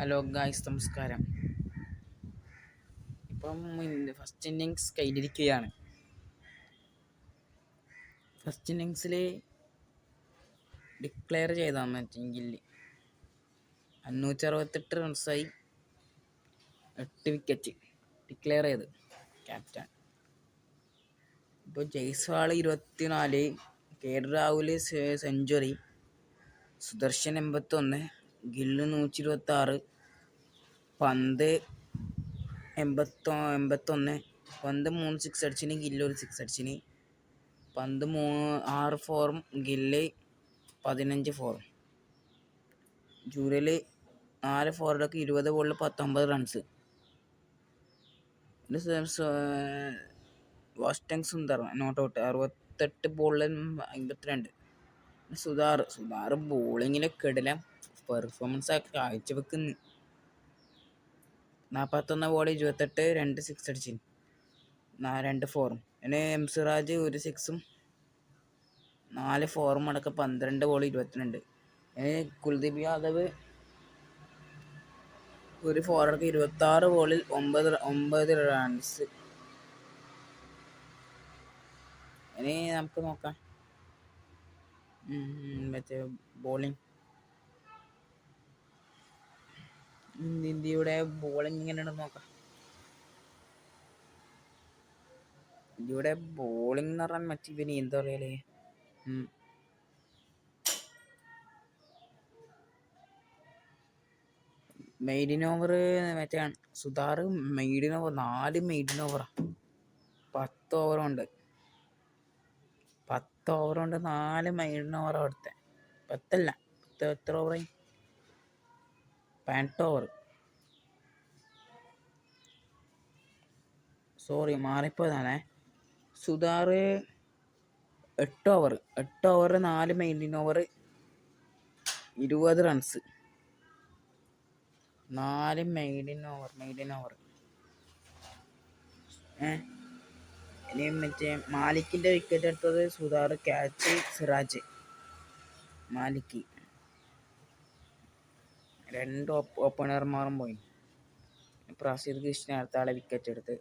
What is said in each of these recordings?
Hello guys, നമസ്കാരം. ഇപ്പം first innings കയ്യിലിരിക്കുകയാണ്. First ഇന്നിങ്സിൽ ഡിക്ലെയർ ചെയ്താൽ മറ്റെങ്കിൽ 568 റൺസായി 8 വിക്കറ്റ് ഡിക്ലെയർ ചെയ്ത് ക്യാപ്റ്റൻ. ഇപ്പോൾ ജയ്സ്വാൾ 24, KL രാഹുൽ സെഞ്ചുറി, സുദർശൻ 81, ഗില്ല് 126, പന്ത് 81. പന്ത് 3 സിക്സ് അടിച്ചിന്, ഗില്ല് 1 സിക്സ് അടിച്ചിന്. പന്ത് 6 ഫോറും ഗില്ല് 15 ഫോറും. ജൂലൈയിൽ 4 ഫോറിലൊക്കെ 20 ബോളിൽ 19 runs. Washington Sundar not out 68 ബോളിൽ 52. സുധാർ ബോളിങ്ങിലൊക്കെ ഇടലാം പെർഫോമൻസ് ഒക്കെ കാഴ്ചവെക്കുന്നു. 41 ബോളിൽ 28, 2 സിക്സ് അടിച്ചിന്, 2 ഫോറും. പിന്നെ സിറാജ് 1 സിക്സും 4 ഫോറും അടക്കം 12 ബോളിൽ 22. കുൽദീപ് യാദവ് 1 ഫോറടക്കം 26 ബോളിൽ 9 റൺസ്. ഇനി നമുക്ക് നോക്കാം മറ്റേ ബോളിംഗ്. ഇന്ത്യയുടെ ബോളിംഗ് എങ്ങനെയാണെന്ന് നോക്കാം. ഇന്ത്യയുടെ ബോളിംഗ് എന്ന് പറഞ്ഞാൽ മറ്റേ ഇവന് എന്താ പറയലേ, മെയ്ഡിൻ ഓവർ മറ്റേ സുധാർ മെയ്ഡിൻ ഓവർ 4 മെയ്ഡിൻ ഓവറാ. 10 ഓവറുണ്ട്. 10 ഓവറുണ്ട് 4 മെയ്ഡിൻ ഓവർ അവിടുത്തെ. 10 അല്ല, എത്ര ഓവറായി? 18 ഓവർ. സോറി, മാറിപ്പോയതാണേ. Suthar 8 over 4 maintain over 20 runs. 4 maiden over. ഇനി മറ്റേ മാലിക്കിൻ്റെ വിക്കറ്റ് എടുത്തത് സുധാർ, ക്യാച്ച് സിറാജ്. മാലിക്ക് 2 ഓപ്പണർമാരും പോയി. പ്രസിദ് കൃഷ്ണ അടുത്ത ആളെ വിക്കറ്റ് എടുത്ത്.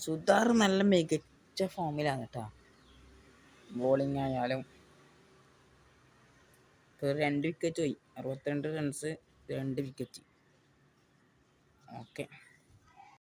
സുധാർ നല്ല മികച്ച ഫോമിലാണ് കേട്ടോ. ബോളിംഗ് ആയാലും 2 വിക്കറ്റ് പോയി, 62 റൺസ്, 2 വിക്കറ്റ്. ഓക്കെ.